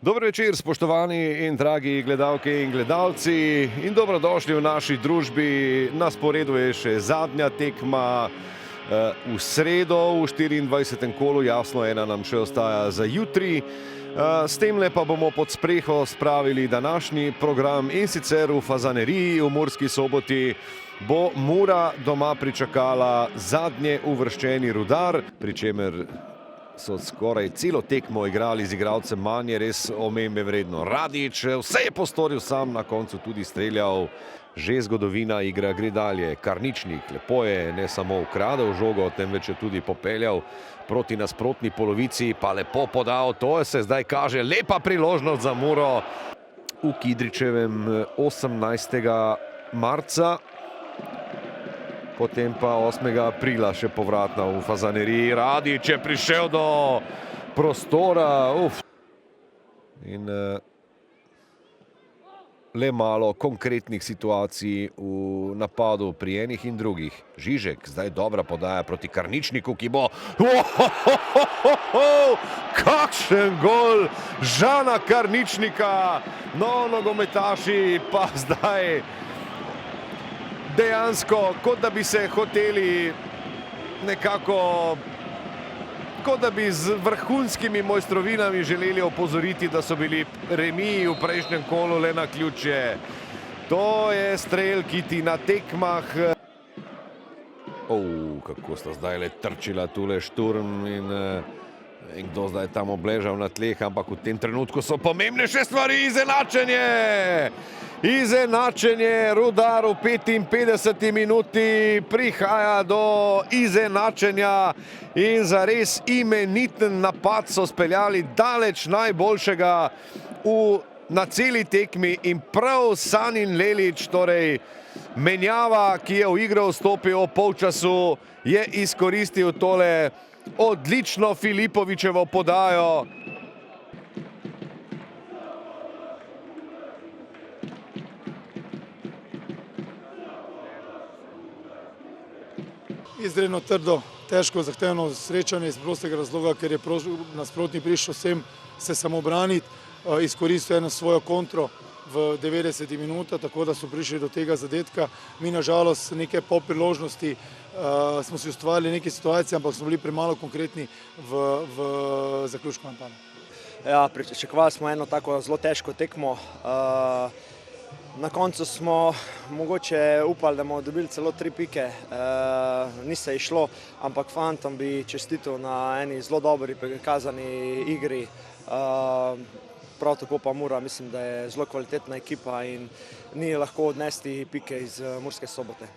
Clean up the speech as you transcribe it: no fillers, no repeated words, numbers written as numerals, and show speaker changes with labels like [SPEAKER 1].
[SPEAKER 1] Dober večer, spoštovani in dragi gledalke in gledalci, in dobrodošli v naši družbi. Na sporedu je še zadnja tekma v sredo, v 24. kolu, jasno, ena nam še ostaja za jutri. S temle pa bomo pod streho spravili današnji program, in sicer v Fazaneriji v Murski Soboti bo Mura doma pričakala zadnje uvrščeni Rudar, pri čemer so skoraj celo tekmo igrali z igralcem manj, je res omembe vredno. Radić, vse je postoril sam, na koncu tudi streljal. Že zgodovina, igra gre dalje. Karničnik, lepo je, ne samo ukradel žogo, temveč je tudi popeljal proti nasprotni polovici, pa lepo podal. To se zdaj kaže, lepa priložnost za Muro v Kidričevem 18. marca. Potem pa 8. aprila še povratna v Fazaneriji. Radić je prišel do prostora. In le malo konkretnih situacij v napadu pri enih in drugih. Žižek, zdaj dobra podaja proti Karničniku, ki bo... Kakšen gol Žana Karničnika! No, nogometaši pa zdaj dejansko, kot da bi se hoteli nekako, kot da bi z vrhunskimi mojstrovinami želeli opozoriti, da so bili remiji v prejšnjem kolu le na ključje. To je strel, ki ti na tekmah... Kako sta zdaj le trčila tule Šturm in kdo zdaj tam obležal na tleh, ampak v tem trenutku so pomembnejše stvari. Izenačenje! Izenačenje, Rudar v 55. minuti prihaja do izenačenja in zares imeniten napad so speljali, daleč najboljšega na celi tekmi, in prav Sanin Lelić, torej menjava, ki je v igro vstopil ob polčasu, je izkoristil tole odlično Filipovićevo podajo.
[SPEAKER 2] Izredno trdo, težko, zahtevno srečanje iz prostega razloga, ker je nasprotnik prišel sem se samo braniti, izkoristil eno svojo kontro v 90 minutah, tako da so prišli do tega zadetka. Mi nažalost neke po priložnosti smo si ustvarili neke situacije, ampak smo bili premalo konkretni v zaključku napada.
[SPEAKER 3] Ja, pričakovali smo eno tako zelo težko tekmo. Na koncu smo mogoče upali, da bomo dobili celo 3 pike. Ni se išlo, ampak fantom bi čestitil na eni zelo dobri prikazani igri. Prav tako pa Mura, mislim, da je zelo kvalitetna ekipa in ni lahko odnesti pike iz Murske Sobote.